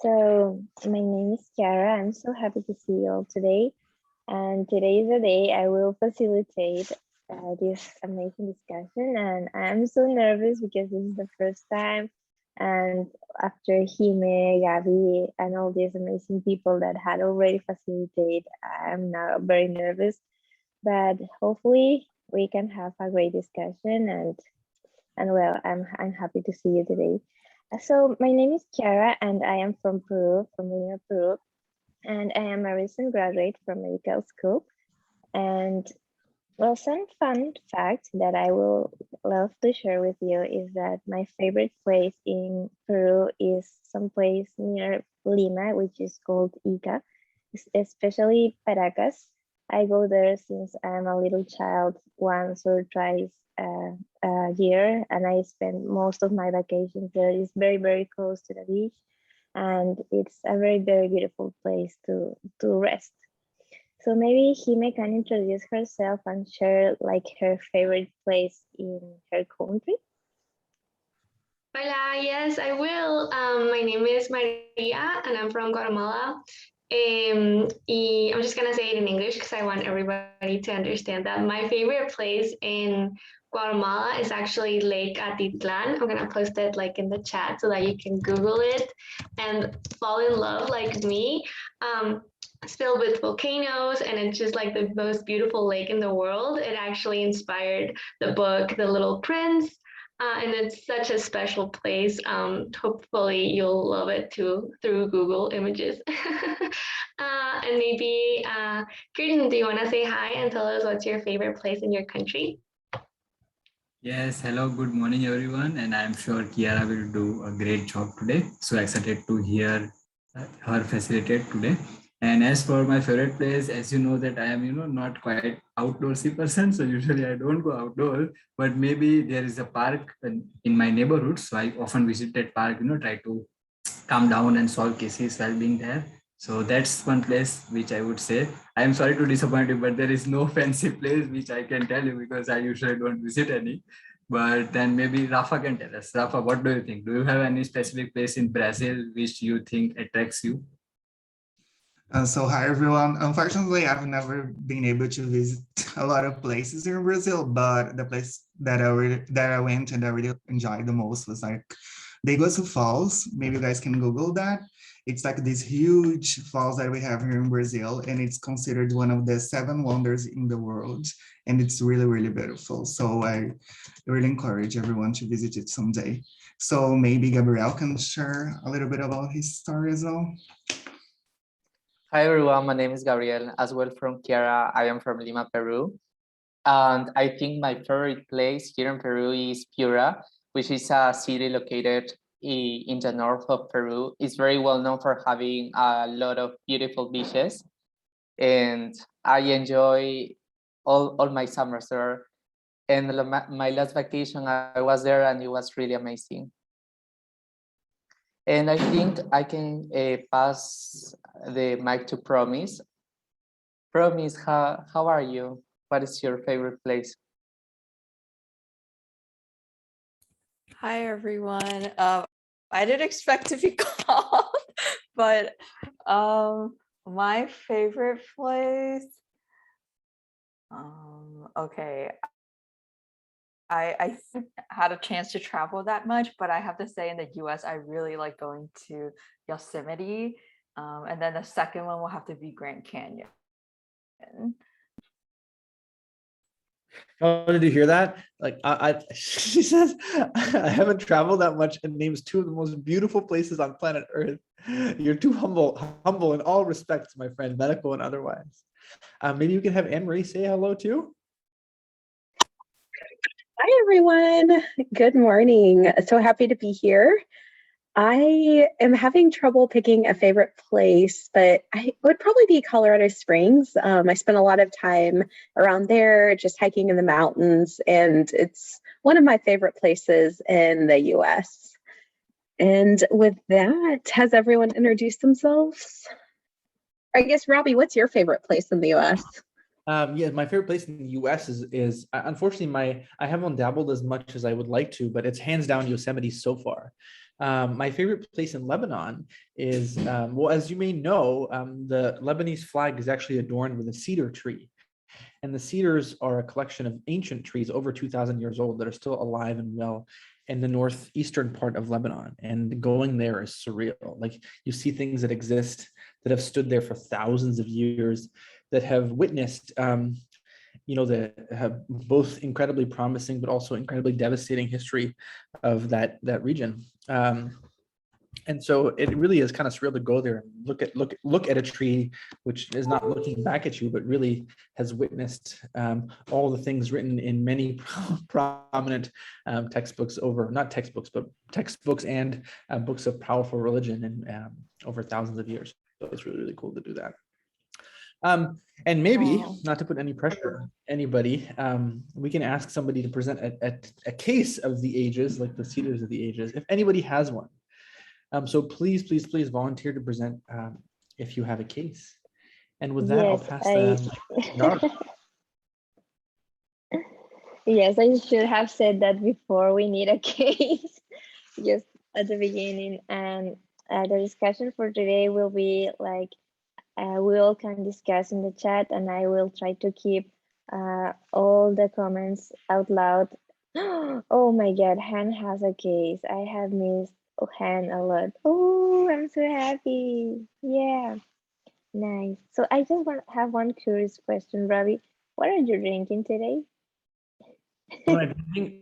So my name is Kiara. I'm so happy to see you all today. And today is the day I will facilitate this amazing discussion. And I'm so nervous because this is the first time. And after Hime, Gabi, and all these amazing people that had already facilitated, I'm now very nervous. But hopefully we can have a great discussion. And well, I'm happy to see you today. So my name is Kiara, and I am from Peru, from Lima, Peru, and I am a recent graduate from medical school. And well, some fun fact that I will love to share with you is that my favorite place in Peru is some place near Lima, which is called Ica, especially Paracas. I go there since I'm a little child, once or twice a year, and I spend most of my vacations there. It's very, very close to the beach, and it's a very, very beautiful place to rest. So maybe Hime can introduce herself and share like her favorite place in her country. Hola, yes, I will. My name is Maria, and I'm from Guatemala. Y I'm just gonna say it in English because I want everybody to understand that my favorite place in Guatemala is actually Lake Atitlan. I'm gonna post it like in the chat so that you can Google it and fall in love like me. It's filled with volcanoes and it's just like the most beautiful lake in the world. It actually inspired the book The Little Prince. And it's such a special place. Hopefully you'll love it too through Google Images. And maybe, Kirsten, do you want to say hi and tell us what's your favorite place in your country? Yes, hello, good morning everyone, and I'm sure Kiara will do a great job today. So excited to hear her facilitate today. And as for my favorite place, as you know that I am, not quite outdoorsy person. So usually I don't go outdoors, but maybe there is a park in my neighborhood. So I often visit that park, try to calm down and solve cases while being there. So that's one place which I would say. I am sorry to disappoint you, but there is no fancy place which I can tell you because I usually don't visit any. But then maybe Rafa can tell us. Rafa, what do you think? Do you have any specific place in Brazil which you think attracts you? So hi everyone. Unfortunately, I've never been able to visit a lot of places in Brazil, but the place that I went and I really enjoyed the most was like the Iguazu Falls. Maybe you guys can Google that. It's like this huge falls that we have here in Brazil, and it's considered one of the 7 wonders in the world, and it's really, really beautiful. So I really encourage everyone to visit it someday. So maybe Gabriel can share a little bit about his story as well. Hi everyone, my name is Gabriel, as well from Kiara. I am from Lima, Peru. And I think my favorite place here in Peru is Piura, which is a city located in the north of Peru. It's very well known for having a lot of beautiful beaches. And I enjoy all my summers there. And my last vacation, I was there and it was really amazing. And I think I can pass the mic to Promise. Promise, how are you? What is your favorite place? Hi, everyone. I didn't expect to be called, but my favorite place, okay. I had a chance to travel that much, but I have to say in the US, I really like going to Yosemite. And then the second one will have to be Grand Canyon. Oh, did you hear that? Like she says, I haven't traveled that much and names 2 of the most beautiful places on planet Earth. You're too humble in all respects, my friend, medical and otherwise. Maybe you can have Anne-Marie say hello too. Hi, everyone. Good morning. So happy to be here. I am having trouble picking a favorite place, but it would probably be Colorado Springs. I spent a lot of time around there, just hiking in the mountains, and it's one of my favorite places in the US. And with that, has everyone introduced themselves? I guess, Robbie, what's your favorite place in the US? Yeah, my favorite place in the U.S. is unfortunately I haven't dabbled as much as I would like to, but it's hands down Yosemite so far. My favorite place in Lebanon is, well, as you may know, the Lebanese flag is actually adorned with a cedar tree. And the cedars are a collection of ancient trees over 2,000 years old that are still alive and well in the northeastern part of Lebanon. And going there is surreal. Like you see things that exist that have stood there for thousands of years, that have witnessed, that have both incredibly promising but also incredibly devastating history of that region. And so it really is kind of surreal to go there and look at a tree which is not looking back at you, but really has witnessed all the things written in many prominent textbooks not textbooks, but textbooks and books of powerful religion and over thousands of years. So it's really, really cool to do that. And maybe, not to put any pressure on anybody, we can ask somebody to present a case of the ages, like the cedars of the ages, if anybody has one. So please volunteer to present if you have a case. And with that, I'll pass the Yes, I should have said that before. We need a case just at the beginning. And the discussion for today will be like, we all can discuss in the chat, and I will try to keep all the comments out loud. Oh my God, Han has a case. I have missed Han a lot. Oh, I'm so happy. Yeah, nice. So I just have one curious question, Ravi. What are you drinking today?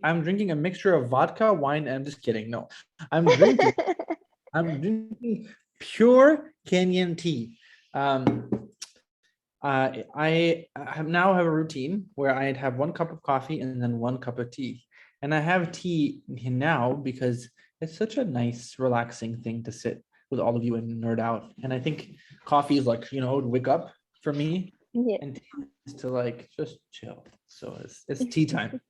I'm drinking a mixture of vodka, wine, and I'm just kidding. No, I'm drinking pure Kenyan tea. I now have a routine where I'd have 1 cup of coffee and then 1 cup of tea. And I have tea now because it's such a nice, relaxing thing to sit with all of you and nerd out. And I think coffee is like, wake up for me. Yeah. And tea is to like just chill. So it's tea time.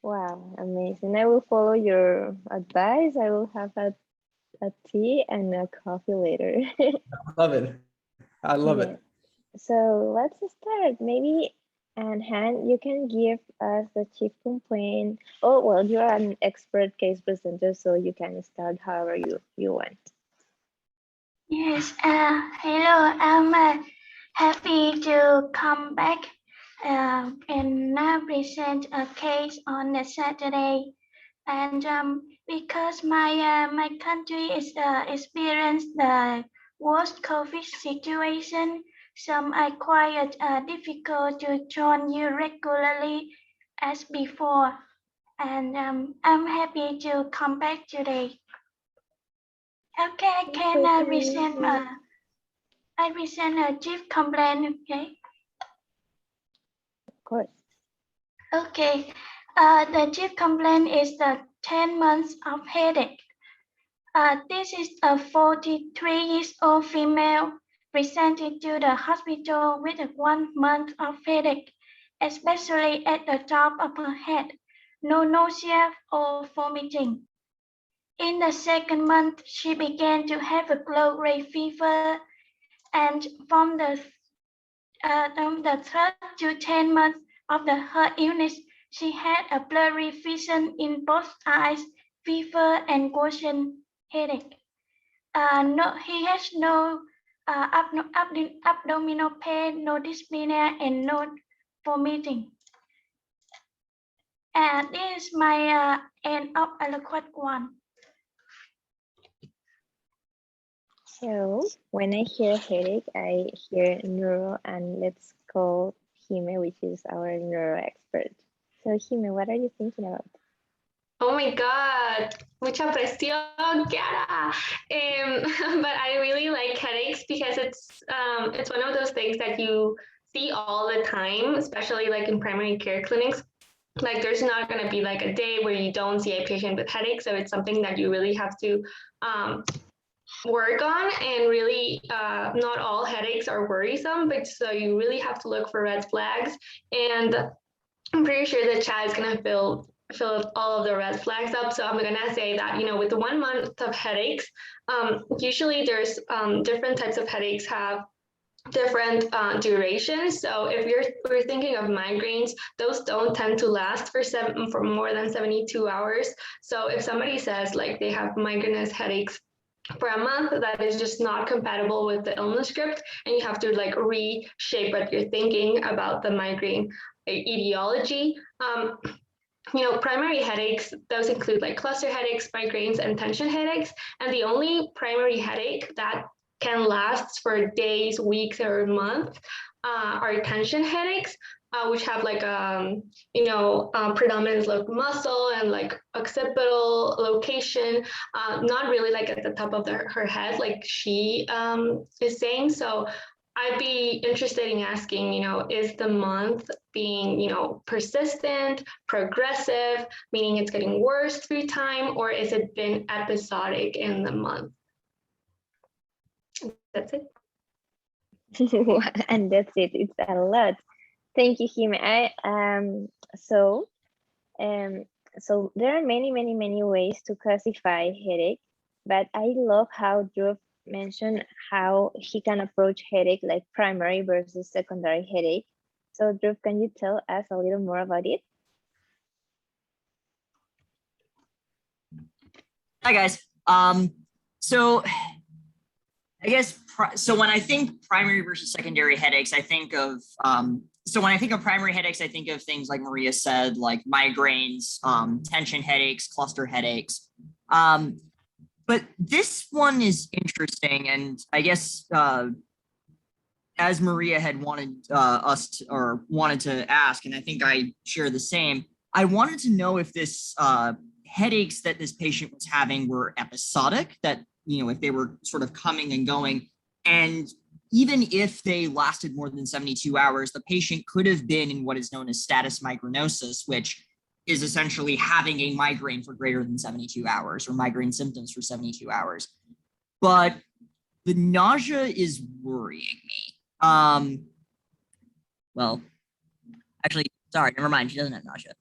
Wow, amazing. I will follow your advice. I will have a tea and a coffee later. I love it. So let's start. Maybe, and Han, you can give us the chief complaint. Oh, well, you're an expert case presenter, so you can start however you want. Yes, hello, I'm happy to come back and now present a case on a Saturday. And because my country is experienced the worst COVID situation, so I quite difficult to join you regularly as before. And I'm happy to come back today. Okay, can I present a chief complaint, okay? Of course. Okay, the chief complaint is the 10 months of headache. This is a 43-year-old female presented to the hospital with 1 month of headache, especially at the top of her head, no nausea or vomiting. In the 2nd month, she began to have a low-grade fever, and from the 3rd to 10 months of her illness, she had a blurry vision in both eyes, fever, and worsened headache. He has no abdominal pain, no dyspnea, and no vomiting. And this is my end of eloquent one. So when I hear headache, I hear neuro, and let's call Hime, which is our neuro expert. So Hime, what are you thinking about? Oh my God, mucha presión, Kiara. But I really like headaches because it's one of those things that you see all the time, especially like in primary care clinics. Like there's not going to be like a day where you don't see a patient with headache. So it's something that you really have to work on, and really not all headaches are worrisome, but so you really have to look for red flags. And I'm pretty sure the chat is going to fill all of the red flags up. So I'm gonna say that, with the 1 month of headaches, usually there's different types of headaches have different durations. So if we're thinking of migraines, those don't tend to last for more than 72 hours. So if somebody says like they have migrainous headaches for a month, that is just not compatible with the illness script, and you have to like reshape what you're thinking about the migraine etiology. Primary headaches, those include like cluster headaches, migraines, and tension headaches. And the only primary headache that can last for days, weeks, or months are tension headaches, which have like predominance of muscle and like occipital location, not really like at the top of her head, like she is saying. So I'd be interested in asking, is the month being, persistent, progressive, meaning it's getting worse through time, or is it been episodic in the month? That's it. And that's it. It's a lot. Thank you, Hime. So there are many ways to classify headache, but I love how Drew mentioned how he can approach headache like primary versus secondary headache. So Drew, can you tell us a little more about it? Hi guys. So I guess so when I think primary versus secondary headaches, I think of so when I think of primary headaches, I think of things like Maria said, like migraines, tension headaches, cluster headaches. But this one is interesting, and I guess as Maria had wanted wanted to ask, and I think I share the same, I wanted to know if this headaches that this patient was having were episodic, that, if they were sort of coming and going, and even if they lasted more than 72 hours, the patient could have been in what is known as status migranosis, which is essentially having a migraine for greater than 72 hours or migraine symptoms for 72 hours. But the nausea is worrying me. Well, actually, sorry, never mind. She doesn't have nausea.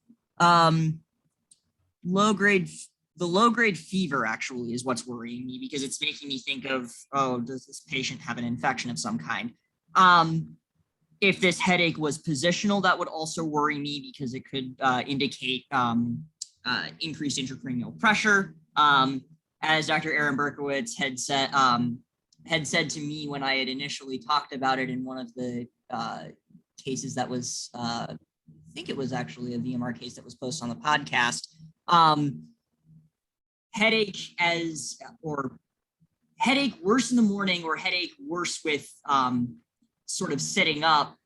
The low-grade fever actually is what's worrying me, because it's making me think of, oh, does this patient have an infection of some kind? If this headache was positional, that would also worry me, because it could indicate increased intracranial pressure. As Dr. Aaron Berkowitz had said to me when I had initially talked about it in one of the cases that was, I think it was actually a VMR case that was posted on the podcast, headache worse in the morning, or headache worse with sort of sitting up,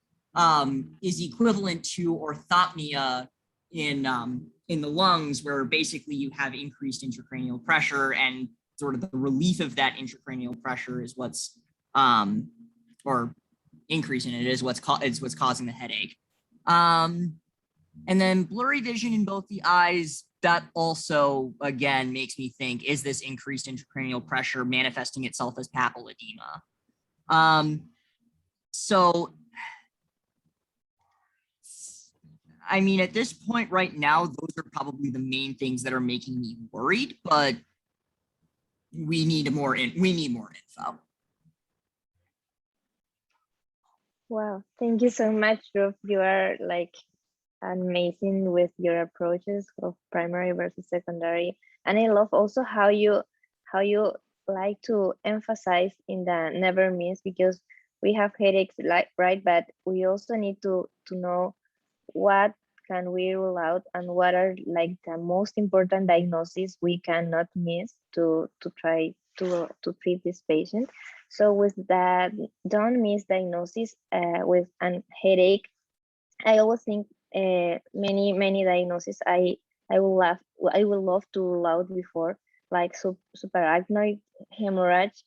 is equivalent to orthopnea in the lungs, where basically you have increased intracranial pressure, and sort of the relief of that intracranial pressure is what's or increasing it is what's causing the headache. And then blurry vision in both the eyes, that also, again, makes me think, is this increased intracranial pressure manifesting itself as papilledema? So, I mean, at this point right now, those are probably the main things that are making me worried, but we need more info. Wow, thank you so much, Drew. You are like amazing with your approaches of primary versus secondary, and I love also how you like to emphasize in the never miss, because we have headaches, right, but we also need to know what can we rule out and what are like the most important diagnoses we cannot miss to try to treat this patient. So with that, don't miss diagnosis with a headache. I always think many diagnoses I would love to rule out before, like subarachnoid hemorrhage.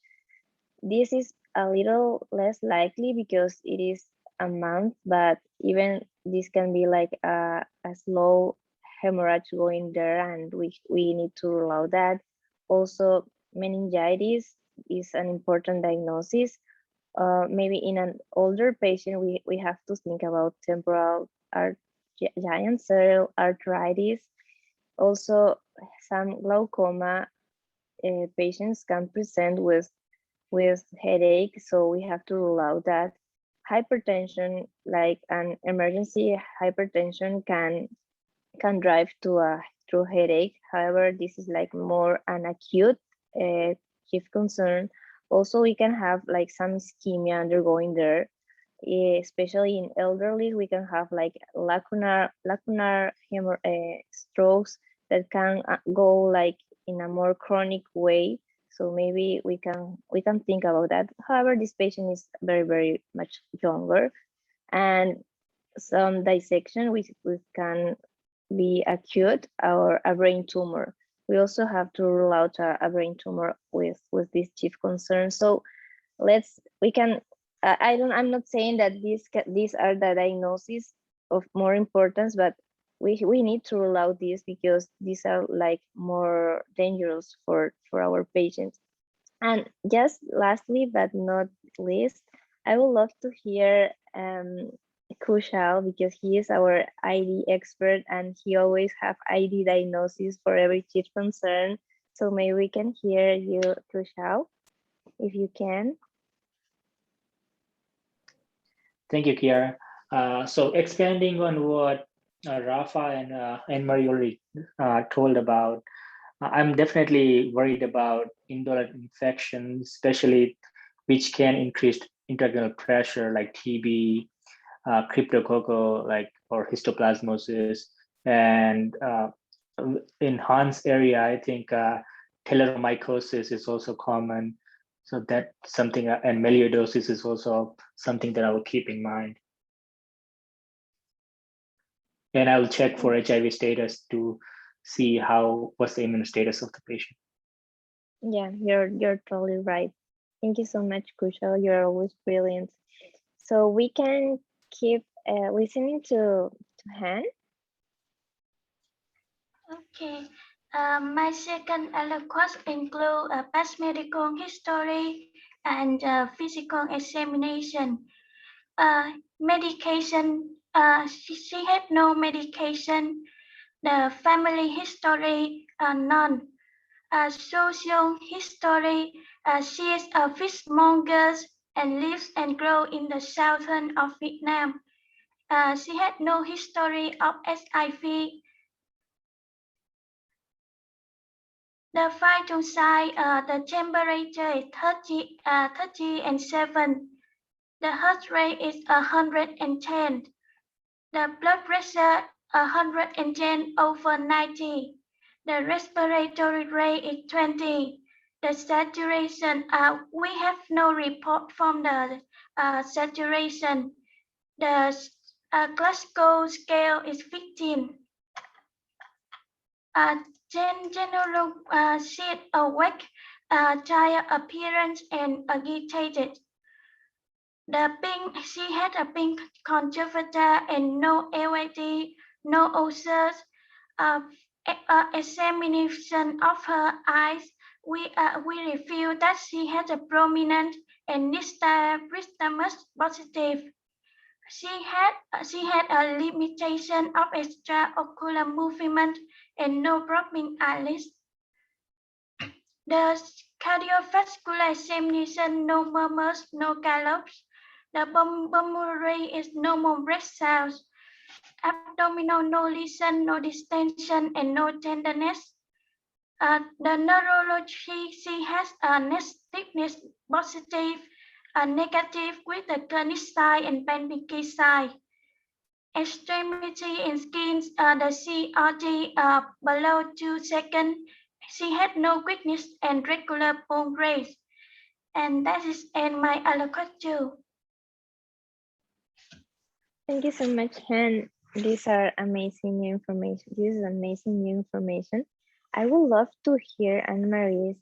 This is a little less likely because it is a month, but even this can be like a slow hemorrhage going there, and we need to rule out that. Also, meningitis is an important diagnosis. Maybe in an older patient, we have to think about temporal giant cell arteritis. Also, some glaucoma patients can present with headache, so we have to rule out that. hypertension, like an emergency hypertension, can drive to a true headache. However, this is like more an acute chief concern. Also, we can have like some ischemia undergoing there, especially in elderly. We can have like lacunar strokes that can go like in a more chronic way. So maybe we can think about that. However, this patient is very much younger, and some dissection which can be acute or a brain tumor. We also have to rule out a brain tumor with this chief concern. So I'm not saying that these are the diagnoses of more importance, but we need to rule out these because these are like more dangerous for our patients. And just lastly but not least, I would love to hear Kushal, because he is our ID expert and he always have ID diagnosis for every chief concern. So maybe we can hear you, Kushal, if you can. Thank you, Kiara. So expanding on what Rafa and Marie already told about, I'm definitely worried about indolent infections, especially which can increase intracranial pressure like TB, cryptococcal, or histoplasmosis. And in Han's area, I think teleromycosis is also common. So that's something, and melioidosis is also something that I will keep in mind. And I will check for HIV status to see what's the immune status of the patient. Yeah, you're totally right. Thank you so much, Kushal. You're always brilliant. So we can keep listening to Han. Okay. My second request include a past medical history and physical examination. Medication, she had no medication. The family history, none. Social history, she is a fishmonger and lives and grows in the southern of Vietnam. She had no history of HIV. The vital sign, the temperature is 30 and 7. The heart rate is 110. The blood pressure 110/90. The respiratory rate is 20. The saturation, we have no report from the saturation. The Glasgow scale is 15. General sheet awake, tired appearance and agitated. She had a pink conjunctiva and no LAD, no ulcers. Examination of her eyes, we revealed that she had a prominent and nystagmus positive. She had a limitation of extraocular movement and no dropping eyelids. The cardiovascular examination, no murmurs, no gallops. The pulmonary is normal breath sounds. Abdominal, no lesion, no distension, and no tenderness. The neurology, she has a neck stiffness positive, a negative with the clinic side and Benbeke side. Extremity and skin, the CRT below 2 seconds. She had no weakness and regular bone raise. And that is end my allocation. Thank you so much, Han. These are amazing new information. This is amazing new information. I would love to hear Anne-Marie's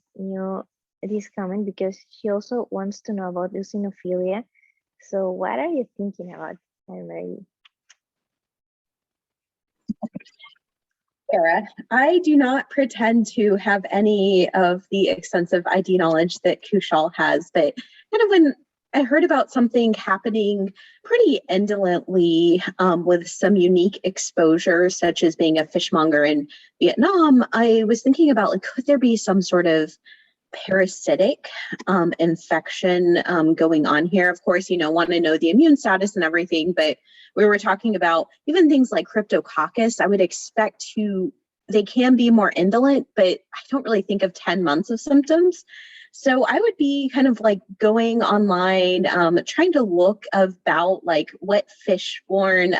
this comment because she also wants to know about eosinophilia. So what are you thinking about, Anne-Marie? Sarah, I do not pretend to have any of the extensive ID knowledge that Kushal has, but kind of when I heard about something happening pretty indolently with some unique exposure, such as being a fishmonger in Vietnam, I was thinking about, like, could there be some sort of parasitic infection going on here. Of course, want to know the immune status and everything, but we were talking about even things like Cryptococcus. I would expect they can be more indolent, but I don't really think of 10 months of symptoms. So I would be kind of like going online, trying to look about like what fish-borne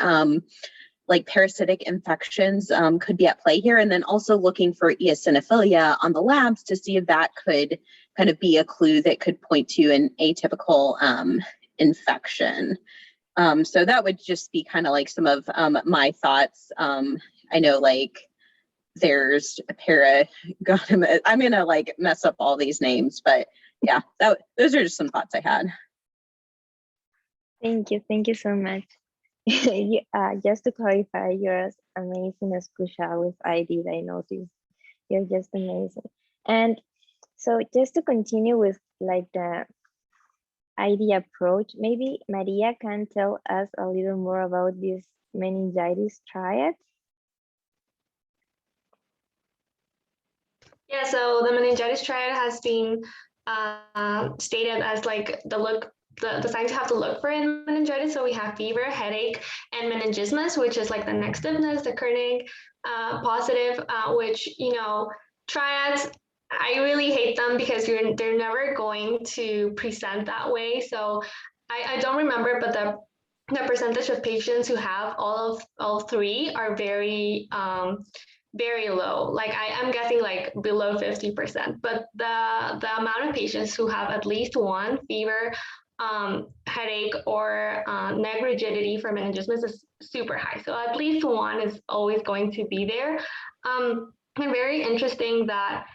like parasitic infections could be at play here. And then also looking for eosinophilia on the labs to see if that could kind of be a clue that could point to an atypical infection. So that would just be kind of like some of my thoughts. I know like there's a I'm gonna like mess up all these names, but yeah, those are just some thoughts I had. Thank you so much. Just to clarify, you're as amazing as Kusha with ID diagnosis. You're just amazing. And so just to continue with like the ID approach, maybe Maria can tell us a little more about this meningitis triad. Yeah, so the meningitis triad has been stated as like the signs you have to look for in meningitis. So we have fever, headache, and meningismus, which is like the neck stiffness, the Kernig positive, which, triads, I really hate them because they're never going to present that way. So I don't remember, but the percentage of patients who have all three are very very low. Like I'm guessing like below 50%, but the amount of patients who have at least one fever, headache, or neck rigidity for meningismus is super high. So at least one is always going to be there. And very interesting that,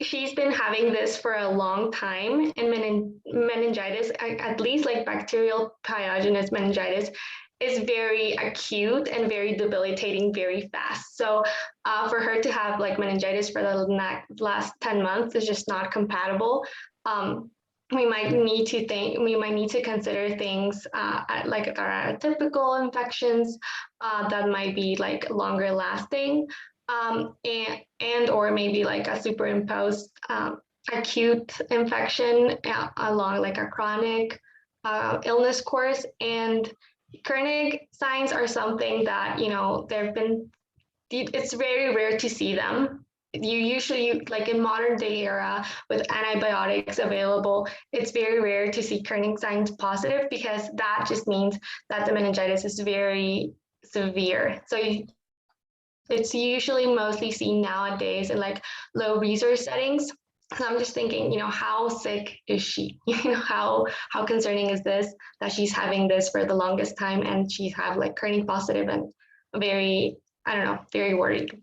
she's been having this for a long time, and meningitis, at least like bacterial pyogenes meningitis, is very acute and very debilitating very fast. So for her to have like meningitis for the last 10 months is just not compatible. We might need to consider things like that are atypical infections that might be like longer lasting, and or maybe like a superimposed acute infection along like a chronic illness course. And Kernig signs are something that, it's very rare to see them. You usually, like in modern day era with antibiotics available, it's very rare to see Kernig signs positive, because that just means that the meningitis is very severe. So it's usually mostly seen nowadays in like low resource settings. So I'm just thinking, how sick is she? How concerning is this that she's having this for the longest time, and she's have like Kernig positive, and very, I don't know, very worried.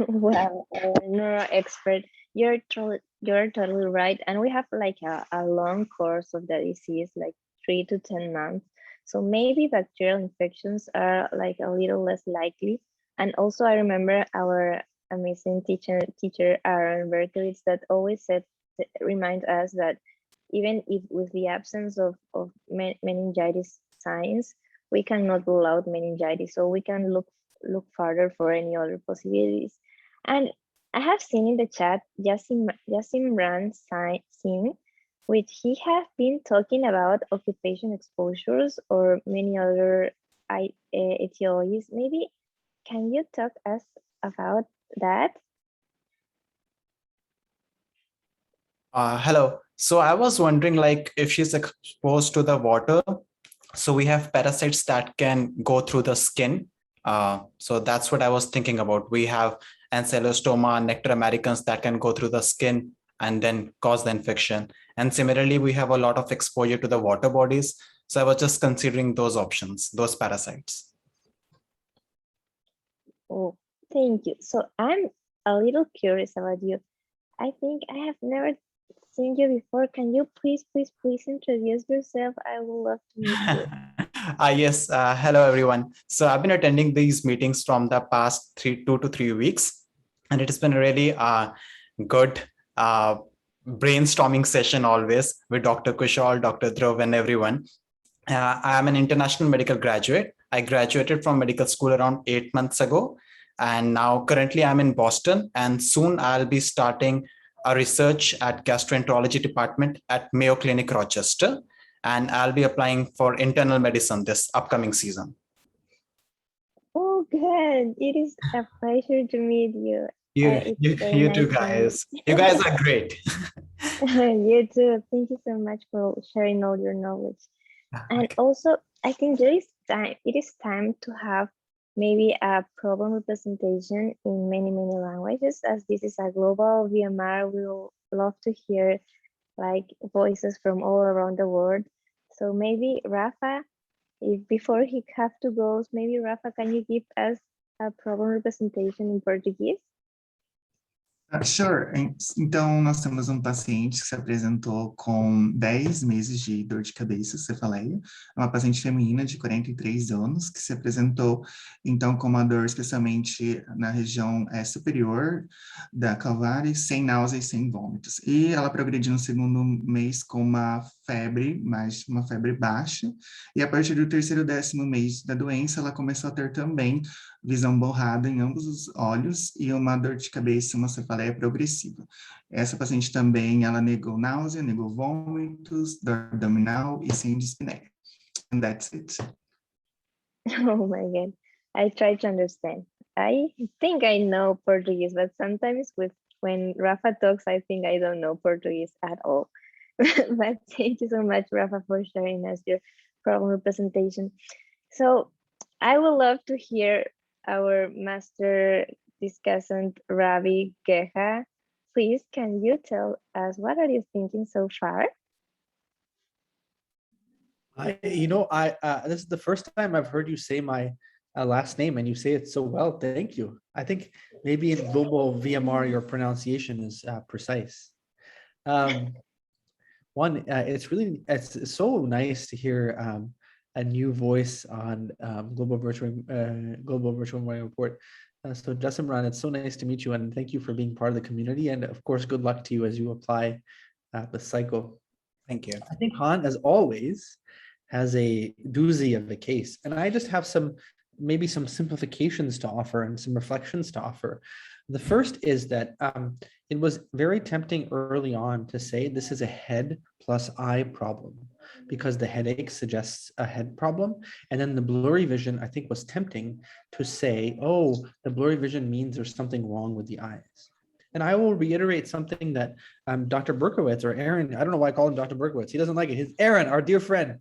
Well, neuro expert, you're totally right. And we have like a long course of the disease, like 3 to 10 months. So maybe bacterial infections are like a little less likely. And also I remember our amazing teacher Aaron Berkowitz that always remind us that even if with the absence of meningitis signs, we cannot rule out meningitis, so we can look further for any other possibilities. And I have seen in the chat Yasim Ran Singh, which he have been talking about occupation exposures or many other etiologies. Maybe can you talk us about that? Hello. So I was wondering, like, if she's exposed to the water, so we have parasites that can go through the skin. So that's what I was thinking about. We have Ancylostoma, Nectar Americans that can go through the skin and then cause the infection. And similarly, we have a lot of exposure to the water bodies. So I was just considering those options, those parasites. Oh, thank you. So I'm a little curious about you. I think I have never seen you before. Can you please introduce yourself? I would love to meet you. Yes. Hello, everyone. So I've been attending these meetings from the past 2 to 3 weeks, and it has been a really good brainstorming session always with Dr. Kushal, Dr. Dhruv, and everyone. I am an international medical graduate. I graduated from medical school around 8 months ago. And now currently I'm in Boston, and soon I'll be starting a research at gastroenterology department at Mayo Clinic, Rochester. And I'll be applying for internal medicine this upcoming season. Oh, good. It is a pleasure to meet you. You Very too, nice to guys. meet You guys are great. you too. Thank you so much for sharing all your knowledge. And also, I think it is time to have maybe a problem representation in many languages. As this is a global VMR, we will love to hear like voices from all around the world. So maybe Rafa, if before he have to go, maybe Rafa, can you give us a problem representation in Portuguese? Sure. Então, nós temos um paciente que se apresentou com 10 meses de dor de cabeça, cefaleia. É uma paciente feminina de 43 anos que se apresentou, então, com uma dor especialmente na região superior da calvária, sem náuseas e sem vômitos. E ela progrediu no segundo mês com uma febre, mas uma febre baixa. E a partir do terceiro e 10º mês da doença, ela começou a ter também visão borrada em ambos os olhos e uma dor de cabeça, uma cefaleia progressiva. Essa paciente também, ela negou náusea, negou vômitos, dor abdominal e sem dispneia. And that's it. Oh my God. I try to understand. I think I know Portuguese, but sometimes when Rafa talks, I think I don't know Portuguese at all. But thank you so much, Rafa, for sharing us your problem representation. So I would love to hear our master discussant, Ravi Geha. Please, can you tell us what are you thinking so far? This is the first time I've heard you say my last name, and you say it so well. Thank you. I think maybe in Global VMR, your pronunciation is precise. It's so nice to hear a new voice on Global Virtual Morning Report. So Jasimran, it's so nice to meet you, and thank you for being part of the community. And of course, good luck to you as you apply the cycle. Thank you. I think Han, as always, has a doozy of a case, and I just have maybe some simplifications to offer and some reflections to offer. The first is that it was very tempting early on to say this is a head plus eye problem because the headache suggests a head problem. And then the blurry vision, I think, was tempting to say, oh, the blurry vision means there's something wrong with the eyes. And I will reiterate something that Dr. Berkowitz, or Aaron, I don't know why I call him Dr. Berkowitz. He doesn't like it. He's Aaron, our dear friend.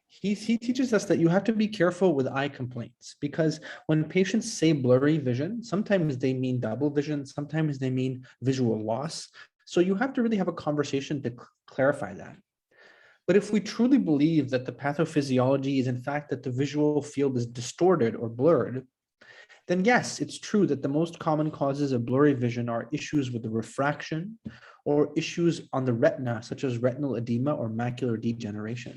He teaches us that you have to be careful with eye complaints, because when patients say blurry vision, sometimes they mean double vision, sometimes they mean visual loss. So you have to really have a conversation to clarify that. But if we truly believe that the pathophysiology is in fact that the visual field is distorted or blurred, then yes, it's true that the most common causes of blurry vision are issues with the refraction or issues on the retina, such as retinal edema or macular degeneration.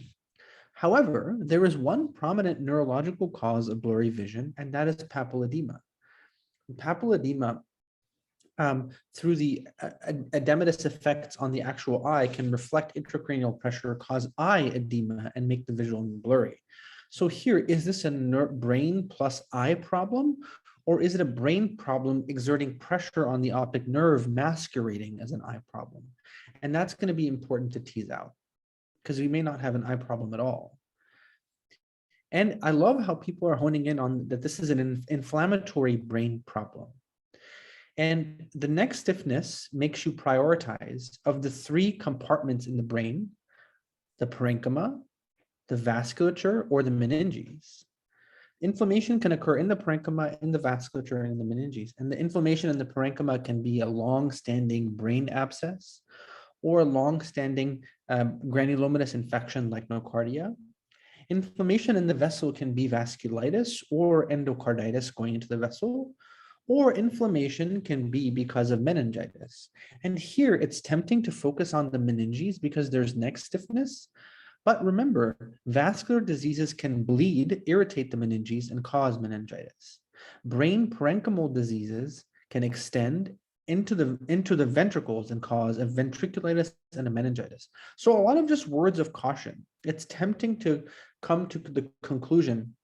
However, there is one prominent neurological cause of blurry vision, and that is papilledema. Papilledema, through the edematous effects on the actual eye, can reflect intracranial pressure, cause eye edema, and make the visual blurry. So here, is this a brain plus eye problem, or is it a brain problem exerting pressure on the optic nerve masquerading as an eye problem? And that's going to be important to tease out, because we may not have an eye problem at all. And I love how people are honing in on that this is an inflammatory brain problem. And the neck stiffness makes you prioritize of the 3 compartments in the brain: the parenchyma, the vasculature, or the meninges. Inflammation can occur in the parenchyma, in the vasculature, and in the meninges. And the inflammation in the parenchyma can be a long-standing brain abscess or a long-standing granulomatous infection like nocardia. Inflammation in the vessel can be vasculitis or endocarditis going into the vessel, or inflammation can be because of meningitis. And here it's tempting to focus on the meninges because there's neck stiffness. But remember, vascular diseases can bleed, irritate the meninges, and cause meningitis. Brain parenchymal diseases can extend into the ventricles and cause a ventriculitis and a meningitis. So a lot of just words of caution. It's tempting to come to the conclusion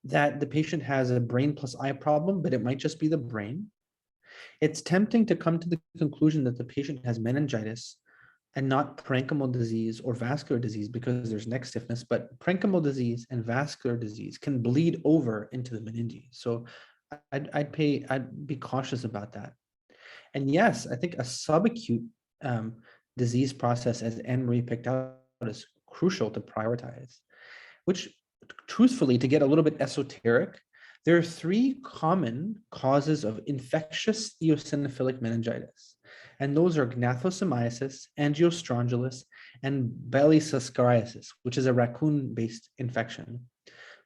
that the patient has a brain plus eye problem, but it might just be the brain. It's tempting to come to the conclusion that the patient has meningitis and not parenchymal disease or vascular disease because there's neck stiffness, but parenchymal disease and vascular disease can bleed over into the meninges. So I'd be cautious about that. And yes, I think a subacute disease process, as Anne-Marie picked out, is crucial to prioritize, which truthfully, to get a little bit esoteric, there are 3 common causes of infectious eosinophilic meningitis. And those are gnathosomiasis, angiostrongylus, and Baylisascariasis, which is a raccoon-based infection.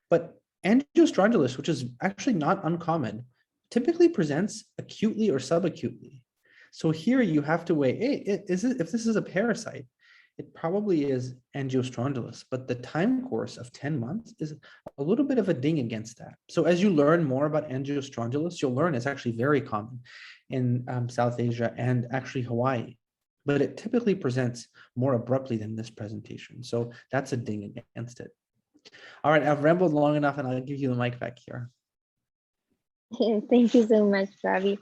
But angiostrongylus, which is actually not uncommon, typically presents acutely or subacutely. So here you have to weigh, hey, if this is a parasite, it probably is angiostrongylus, but the time course of 10 months is a little bit of a ding against that. So as you learn more about angiostrongylus, you'll learn it's actually very common in South Asia and actually Hawaii, but it typically presents more abruptly than this presentation. So that's a ding against it. All right, I've rambled long enough and I'll give you the mic back here. Thank you so much, Ravi.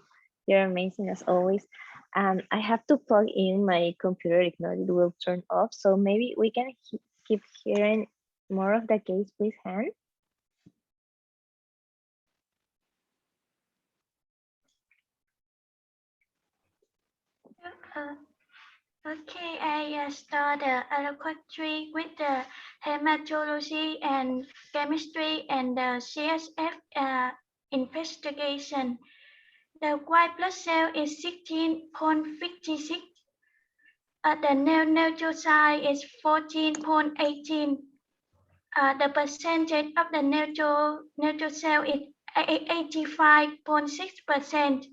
You're amazing as always. I have to plug in my computer, if not, it will turn off. So maybe we can keep hearing more of the case, please, Han. Okay, I start the alloquatry with the hematology and chemistry and the CSF investigation. The white blood cell is 16.56. The neutrophil is 14.18. The percentage of the neutrophil is 85.6%.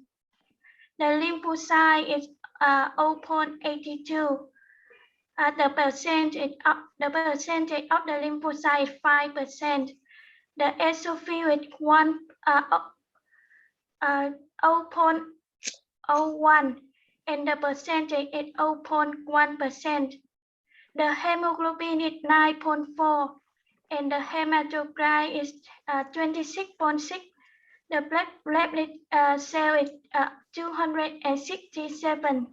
The lymphocyte is 0.82. The percentage of the lymphocyte is 5%. The eosinophil is 0.01, and the percentage is 0.1%. The hemoglobin is 9.4, and the hematocrit is 26.6. The black blood cell is 267.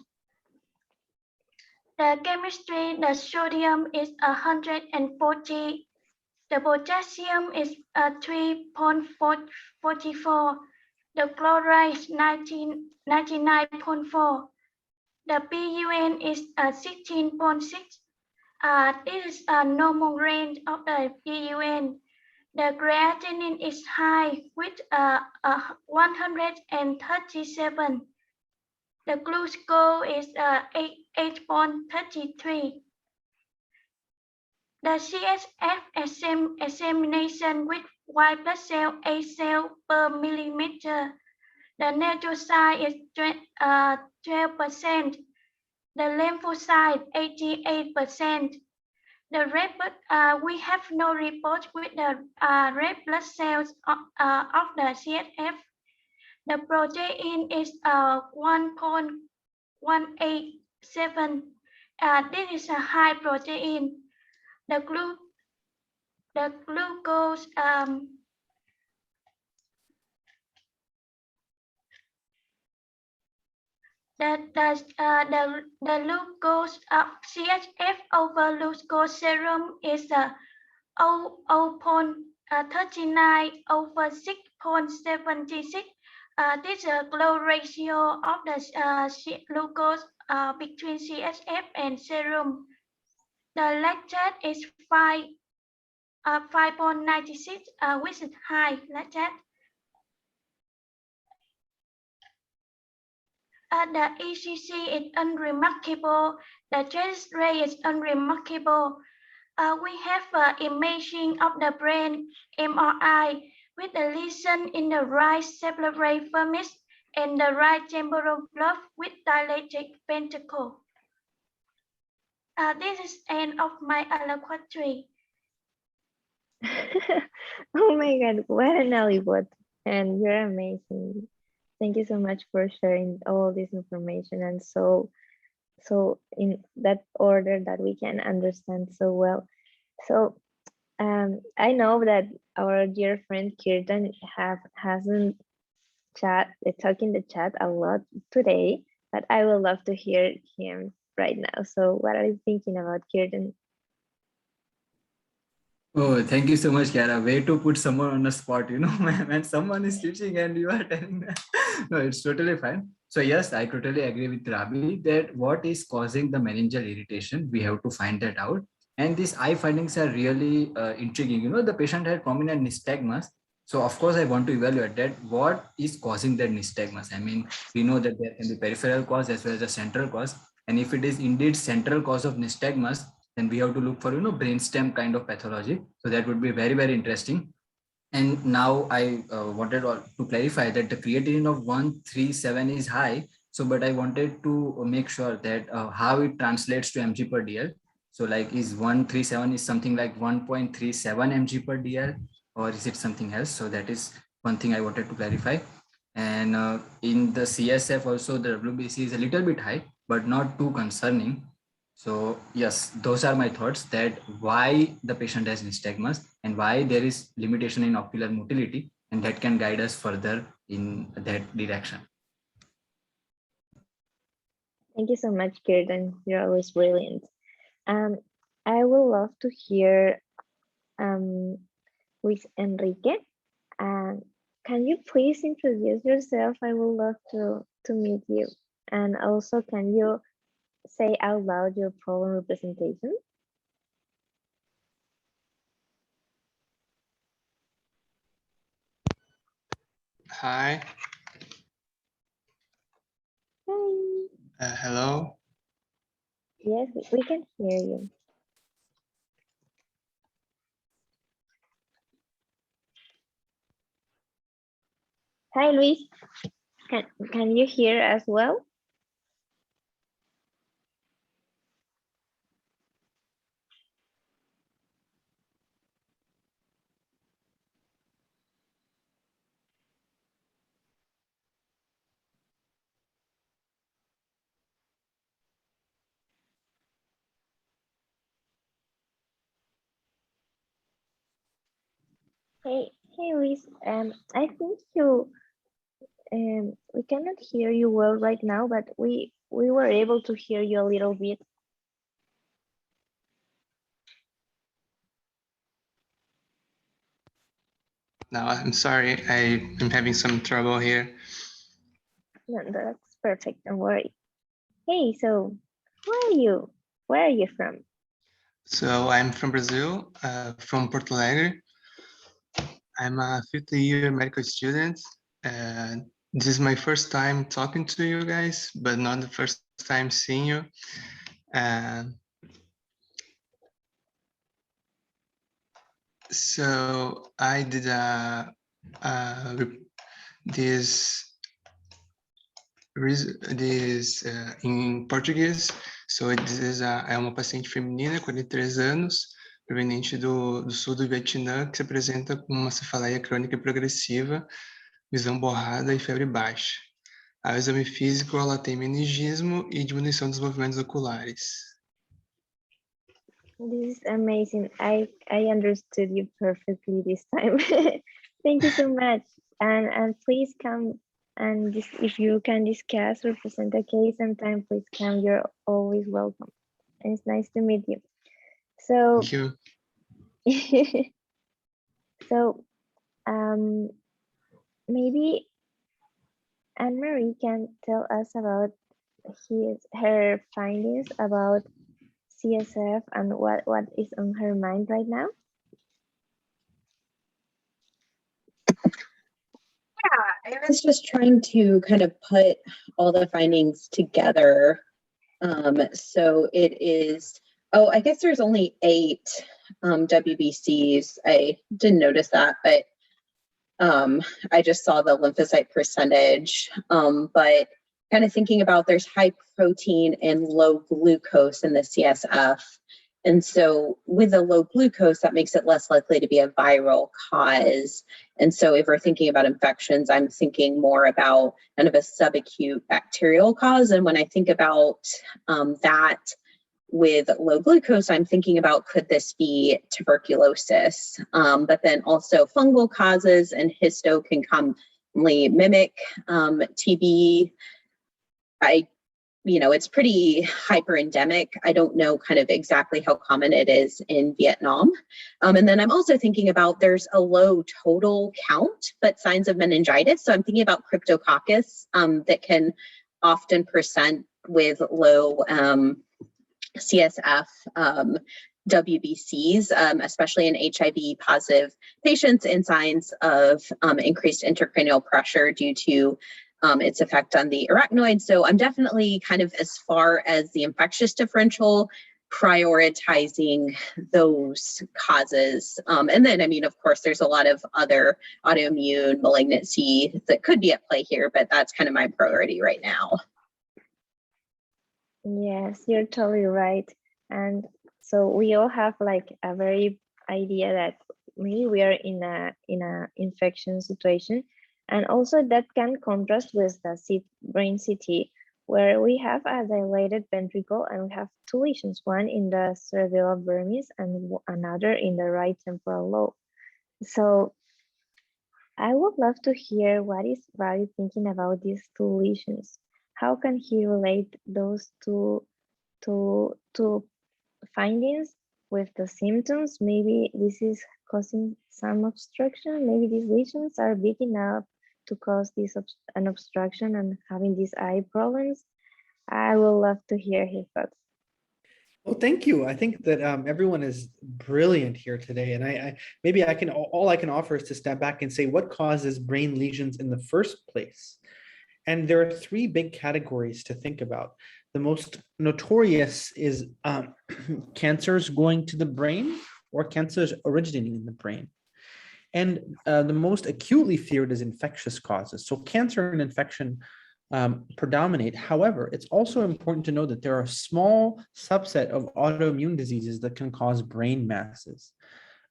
The chemistry, the sodium is 140. The potassium is 3.44. The chloride is 99.4. The PUN is 16.6. This is a normal range of the PUN. The creatinine is high with 137. The glucose is 8.33. The CSF examination with white blood cell 8 cells per millimeter. The neutrophil is 12%. The lymphocyte 88%. The red blood, we have no report with the red blood cells of the CSF. The protein is 1.187. This is a high protein. The glucose the glucose CSF over glucose serum is 0.39 over 6.76. This is a low ratio of the glucose between CSF and serum. The lactate is 5.96, which is high lactate. The ECC is unremarkable. The chest ray is unremarkable. We have imaging of the brain, MRI, with a lesion in the right cerebral vermis and the right temporal lobe with dilated ventricle. This is end of my alloquatry. Oh my God, what an alibot. And you're amazing. Thank you so much for sharing all this information and so in that order that we can understand so well. So I know that our dear friend Kirtan hasn't talk in the chat a lot today, but I would love to hear him right now. So what are you thinking about, Kirtan? Oh, thank you so much, Kiara. Way to put someone on the spot, when someone is teaching and you are telling them. No, it's totally fine. So yes, I totally agree with Rabi that what is causing the meningeal irritation, we have to find that out. And these eye findings are really intriguing. The patient had prominent nystagmus. So of course, I want to evaluate that. What is causing that nystagmus? I mean, we know that there can be peripheral cause as well as a central cause. And if it is indeed central cause of nystagmus, then we have to look for brainstem kind of pathology. So that would be very, very interesting. And now I wanted to clarify that the creatinine of 137 is high. So but I wanted to make sure that how it translates to mg per dl. So like is 137 is something like 1.37 mg per dl, or is it something else? So that is one thing I wanted to clarify. And in the CSF also the WBC is a little bit high, but not too concerning. So yes, those are my thoughts that why the patient has nystagmus and why there is limitation in ocular motility, and that can guide us further in that direction. Thank you so much, Kirtan. You're always brilliant. I would love to hear with Enrique. Can you please introduce yourself? I would love to meet you. And also, can you say out loud your problem representation? Hi. Hi. Hello. Yes, we can hear you. Hi, Luis. Can you hear as well? Hey, Luis. I think we cannot hear you well right now, but we were able to hear you a little bit. No, I'm sorry. I'm having some trouble here. No, that's perfect. Don't worry. Hey, so who are you? Where are you from? So I'm from Brazil, from Porto Alegre. I'm a 50-year medical student. This is my first time talking to you guys, but not the first time seeing you. So I did this em português. So this é uma paciente feminina, 43 anos, proveniente do sul do Vietnã, que se apresenta com uma cefaleia crônica progressiva, visão borrada e febre baixa. Ao exame físico, ela tem meningismo e diminuição dos movimentos oculares. This is amazing. I understood you perfectly this time. Thank you so much. And please come and if you can discuss or present a case sometime, please come. You're always welcome. And it's nice to meet you. So Thank you. So maybe Anne-Marie can tell us about her findings about CSF and what is on her mind right now. Yeah, I was just trying to kind of put all the findings together. So it is, I guess there's only 8 WBCs. I didn't notice that, but I just saw the lymphocyte percentage. But kind of thinking about there's high protein and low glucose in the CSF. And so with the low glucose, that makes it less likely to be a viral cause. And so if we're thinking about infections, I'm thinking more about kind of a subacute bacterial cause. And when I think about that, with low glucose, I'm thinking about, could this be tuberculosis? But then also fungal causes and histo can commonly mimic TB. It's pretty hyper-endemic. I don't know kind of exactly how common it is in Vietnam. And then I'm also thinking about, there's a low total count, but signs of meningitis. So I'm thinking about cryptococcus that can often present with low CSF WBCs, especially in HIV positive patients, and signs of increased intracranial pressure due to its effect on the arachnoid. So I'm definitely kind of, as far as the infectious differential, prioritizing those causes. And then, I mean, of course, there's a lot of other autoimmune malignancy that could be at play here, but that's kind of my priority right now. Yes, you're totally right. And so we all have like a very idea that maybe we are in a infection situation. And also that can contrast with the brain CT, where we have a dilated ventricle and we have two lesions, one in the cerebellar vermis and another in the right temporal lobe. So I would love to hear what is Barry thinking about these two lesions. How can he relate those two findings with the symptoms? Maybe this is causing some obstruction. Maybe these lesions are big enough to cause an obstruction and having these eye problems. I would love to hear his thoughts. Well, thank you. I think that everyone is brilliant here today, and maybe all I can offer is to step back and say, what causes brain lesions in the first place? And there are three big categories to think about. The most notorious is cancers going to the brain or cancers originating in the brain. And the most acutely feared is infectious causes. So cancer and infection predominate. However, it's also important to know that there are a small subset of autoimmune diseases that can cause brain masses.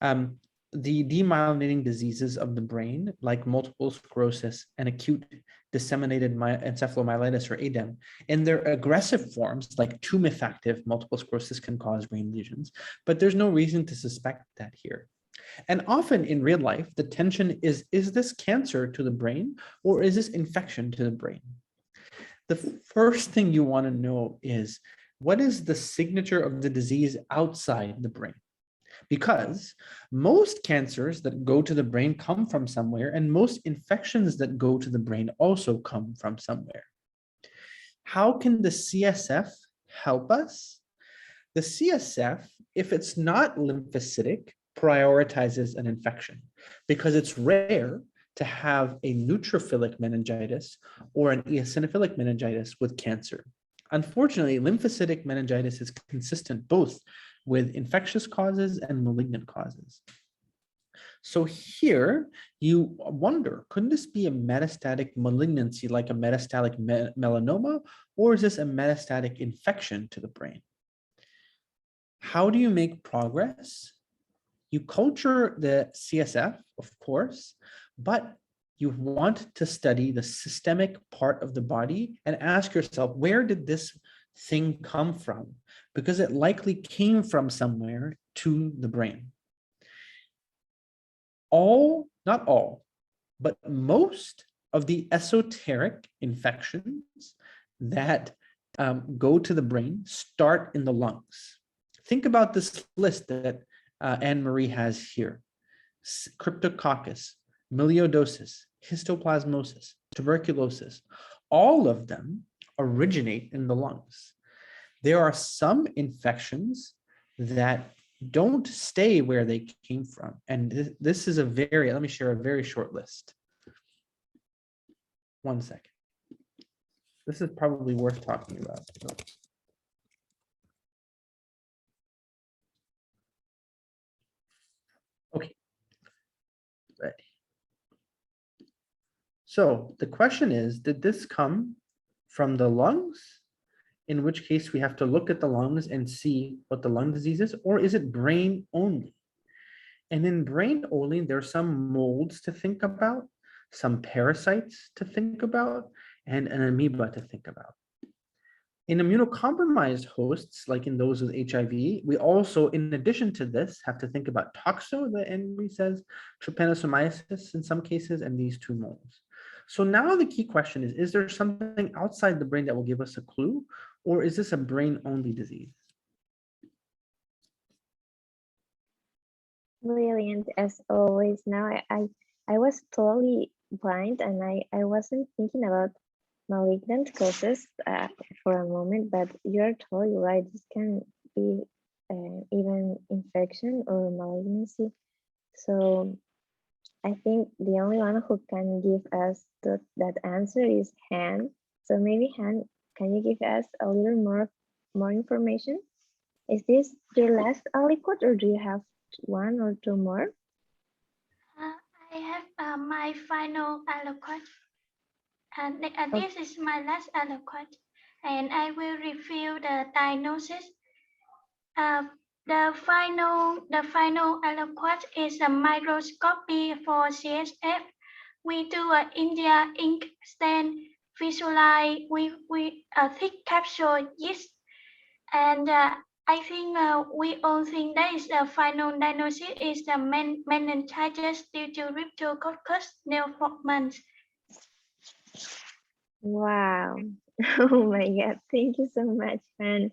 The demyelinating diseases of the brain, like multiple sclerosis and acute disseminated encephalomyelitis or ADEM, in their aggressive forms, like tumefactive multiple sclerosis, can cause brain lesions, but there's no reason to suspect that here. And often in real life, the tension is this cancer to the brain or is this infection to the brain? The first thing you want to know is, what is the signature of the disease outside the brain? Because most cancers that go to the brain come from somewhere, and most infections that go to the brain also come from somewhere. How can the CSF help us? The CSF, if it's not lymphocytic, prioritizes an infection because it's rare to have a neutrophilic meningitis or an eosinophilic meningitis with cancer. Unfortunately, lymphocytic meningitis is consistent both with infectious causes and malignant causes. So here you wonder, couldn't this be a metastatic malignancy like a metastatic melanoma, or is this a metastatic infection to the brain? How do you make progress? You culture the CSF, of course, but you want to study the systemic part of the body and ask yourself, where did this thing come from? Because it likely came from somewhere to the brain. Not all, but most of the esoteric infections that go to the brain start in the lungs. Think about this list that Anne-Marie has here: Cryptococcus, Melioidosis, histoplasmosis, tuberculosis. All of them originate in the lungs. There are some infections that don't stay where they came from. And this is let me share a very short list. 1 second. This is probably worth talking about. Okay. Ready. So the question is, did this come from the lungs? In which case we have to look at the lungs and see what the lung disease is, or is it brain only? And in brain only, there's some molds to think about, some parasites to think about, and an amoeba to think about. In immunocompromised hosts, like in those with HIV, we also, in addition to this, have to think about toxo, the Henry says, trypanosomiasis in some cases, and these two moles. So now the key question is there something outside the brain that will give us a clue, or is this a brain-only disease? Brilliant as always. Now I was totally blind and I wasn't thinking about malignant causes for a moment, but you're totally right. This can be even infection or malignancy. So I think the only one who can give us that answer is Han. So maybe Han, can you give us a little more information? Is this your last aliquot or do you have one or two more? I have my final aliquot. And this is my last aliquot. And I will review the diagnosis. The final aliquot is a microscopy for CSF. We do an India ink stain, visualize with a thick capsule yeast, and I think we all think that is the final diagnosis is the meningitis due to Cryptococcus pneumoniae. Wow. Oh my God. Thank you so much, Han.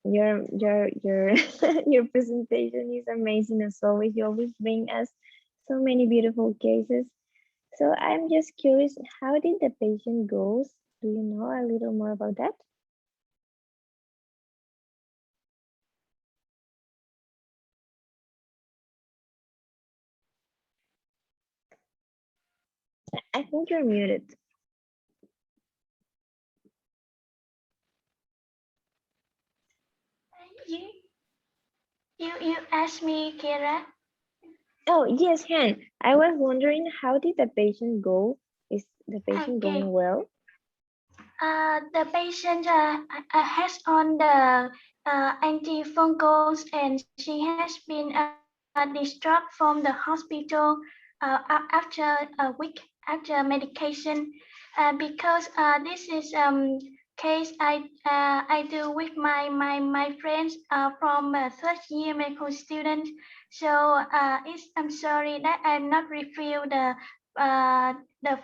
Your your presentation is amazing as always. You always bring us so many beautiful cases. So I'm just curious, how did the patient goes? Do you know a little more about that? I think you're muted. You asked me, Kira. Oh yes, Han. I was wondering, how did the patient go? Is the patient going well? The patient has on the antifungals and she has been discharged from the hospital after a week after medication because this is case I do with my friends from third year medical student. So I'm sorry that I'm not review the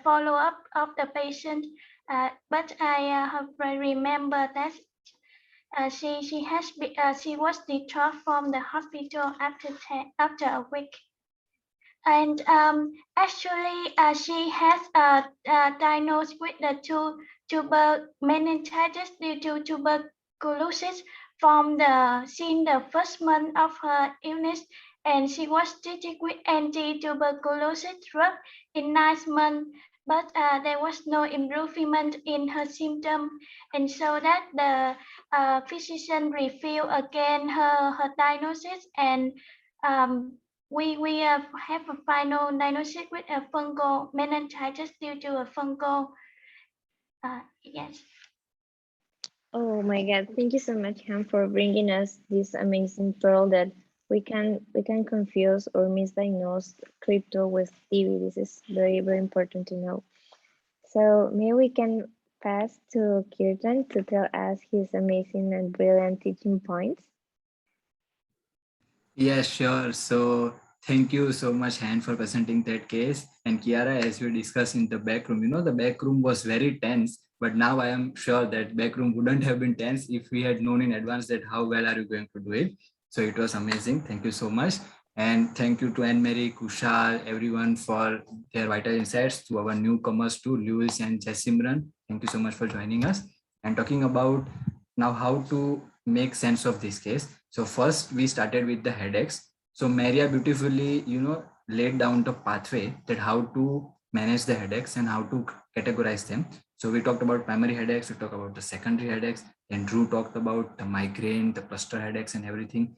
follow-up of the patient. But I remember that she was discharged from the hospital after a week, and actually she has diagnosed with the meningitis due to tuberculosis from the first month of her illness, and she was treated with anti-tuberculosis drug in 9 months. But there was no improvement in her symptom, and so that the physician reviewed again her diagnosis, and we have a final diagnosis with a fungal meningitis due to a fungal. Yes. Oh my God! Thank you so much, Han, for bringing us this amazing pearl that we can confuse or misdiagnose crypto with TB. This is very important to know. So maybe we can pass to Kirtan to tell us his amazing and brilliant teaching points. Yeah, sure. So thank you so much, Han, for presenting that case. And Kiara, as we discussed in the back room, the back room was very tense, but now I am sure that back room wouldn't have been tense if we had known in advance that how well are you going to do it. So it was amazing. Thank you so much. And thank you to Anne-Marie, Kushal, everyone for their vital insights, to our newcomers too, Lewis and Jasimran. Thank you so much for joining us and talking about now how to make sense of this case. So first we started with the headaches. So Maria beautifully, laid down the pathway that how to manage the headaches and how to categorize them. So we talked about primary headaches, we talked about the secondary headaches, and Drew talked about the migraine, the cluster headaches and everything.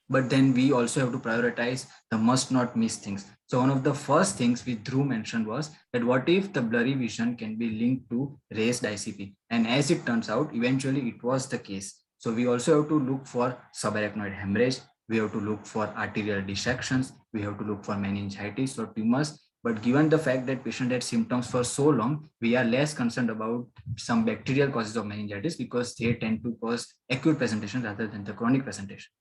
But then we also have to prioritize the must not miss things. So one of the first things which Drew mentioned was that what if the blurry vision can be linked to raised ICP? And as it turns out, eventually it was the case. So we also have to look for subarachnoid hemorrhage. We have to look for arterial dissections. We have to look for meningitis or tumors. But given the fact that patient had symptoms for so long, we are less concerned about some bacterial causes of meningitis because they tend to cause acute presentation rather than the chronic presentation.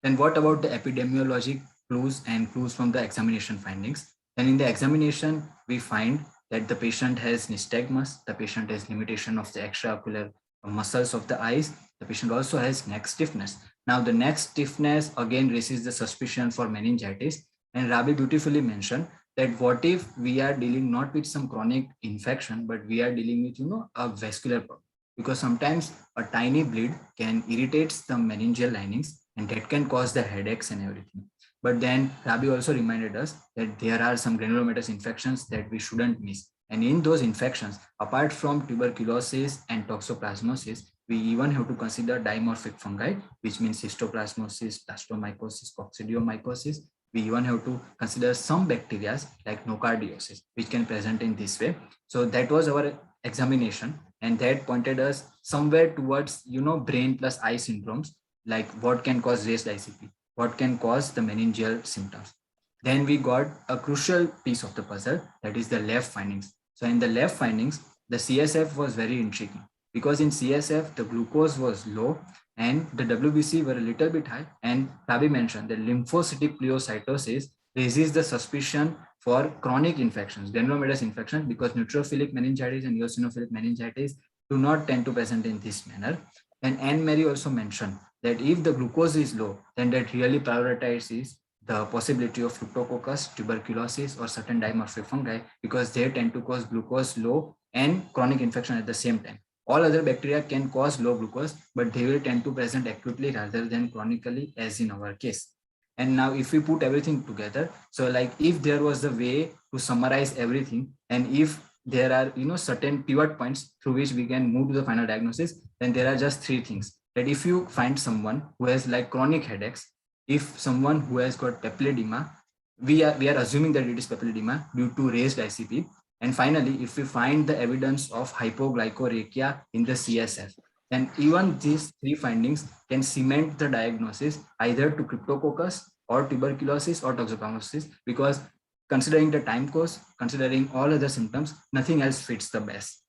Then what about the epidemiologic clues and clues from the examination findings? Then in the examination, we find that the patient has nystagmus, the patient has limitation of the extraocular muscles of the eyes, the patient also has neck stiffness. Now the neck stiffness again raises the suspicion for meningitis, and Rabi beautifully mentioned that what if we are dealing not with some chronic infection, but we are dealing with, a vascular problem, because sometimes a tiny bleed can irritate the meningeal linings and that can cause the headaches and everything. But then Rabi also reminded us that there are some granulomatous infections that we shouldn't miss. And in those infections, apart from tuberculosis and toxoplasmosis, we even have to consider dimorphic fungi, which means histoplasmosis, plastomycosis, coccidiomycosis. We even have to consider some bacteria like nocardiosis, which can present in this way. So that was our examination, and that pointed us somewhere towards, brain plus eye syndromes, like what can cause raised ICP, what can cause the meningeal symptoms. Then we got a crucial piece of the puzzle, that is the lab findings. So in the lab findings, the CSF was very intriguing because in CSF, the glucose was low and the WBC were a little bit high. And Rabi mentioned that lymphocytic pleocytosis raises the suspicion for chronic infections, granulomatous infection, because neutrophilic meningitis and eosinophilic meningitis do not tend to present in this manner. And Anne Mary also mentioned that if the glucose is low, then that really prioritizes the possibility of Cryptococcus, tuberculosis, or certain dimorphic fungi, because they tend to cause glucose low and chronic infection at the same time. All other bacteria can cause low glucose, but they will tend to present acutely rather than chronically, as in our case. And now if we put everything together, so like if there was a way to summarize everything, and if there are certain pivot points through which we can move to the final diagnosis, then there are just three things. That if you find someone who has like chronic headaches, if someone who has got papilledema, we are assuming that it is papilledema due to raised ICP. And finally, if we find the evidence of hypoglycorrhea in the CSF, then even these three findings can cement the diagnosis either to Cryptococcus or tuberculosis or toxoplasmosis, because considering the time course, considering all other symptoms, nothing else fits the best.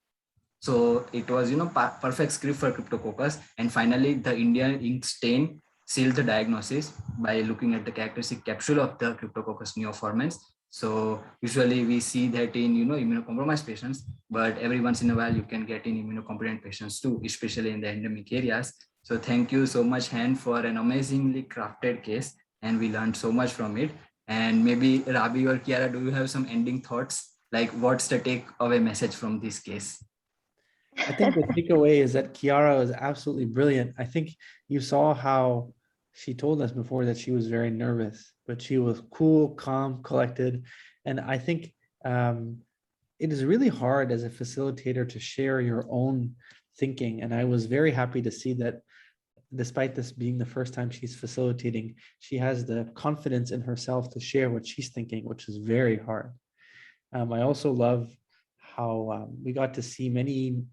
So it was, perfect script for Cryptococcus. And finally, the Indian ink stain sealed the diagnosis by looking at the characteristic capsule of the Cryptococcus neoformans. So usually we see that in, immunocompromised patients, but every once in a while you can get in immunocompetent patients too, especially in the endemic areas. So thank you so much, Han, for an amazingly crafted case, and we learned so much from it. And maybe Rabi or Kiara, do you have some ending thoughts? Like what's the takeaway message from this case? I think the takeaway is that Kiara was absolutely brilliant. I think you saw how she told us before that she was very nervous, but she was cool, calm, collected. And I think it is really hard as a facilitator to share your own thinking. And I was very happy to see that despite this being the first time she's facilitating, she has the confidence in herself to share what she's thinking, which is very hard. I also love how we got to see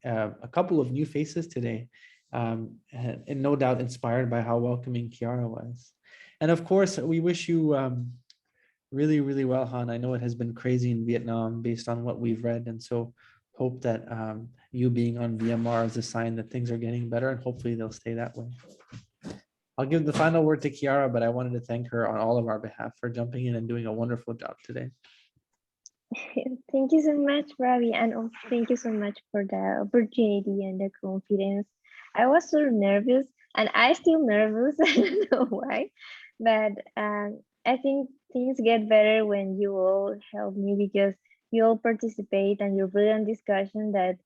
a couple of new faces today, and no doubt inspired by how welcoming Kiara was. And of course, we wish you really, really well, Han. I know it has been crazy in Vietnam based on what we've read, and so hope that you being on VMR is a sign that things are getting better, and hopefully they'll stay that way. I'll give the final word to Kiara, but I wanted to thank her on all of our behalf for jumping in and doing a wonderful job today. Thank you so much, Ravi, and also thank you so much for the opportunity and the confidence. I was so nervous, and I still nervous. I don't know why, but I think things get better when you all help me, because you all participate and you're brilliant discussion that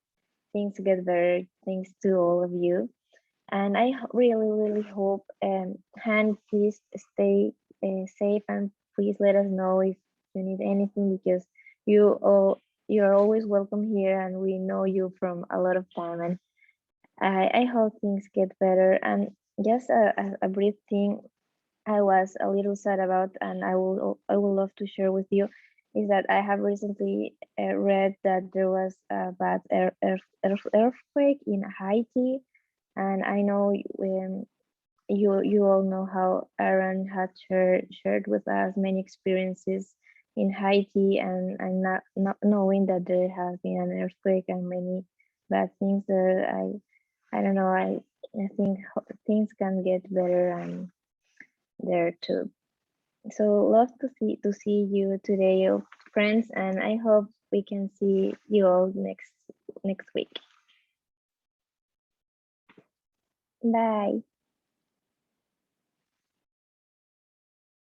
things get better thanks to all of you. And I really, really hope, Han, please stay safe, and please let us know if you need anything, because you're always welcome here, and we know you from a lot of time, and I hope things get better. And just a brief thing I was a little sad about, and I would love to share with you, is that I have recently read that there was a bad earthquake in Haiti, and I know you all know how Aaron had shared with us many experiences in Haiti, and not knowing that there has been an earthquake and many bad things there. I don't know. I think things can get better and there too. So love to see you today, friends, and I hope we can see you all next week. Bye.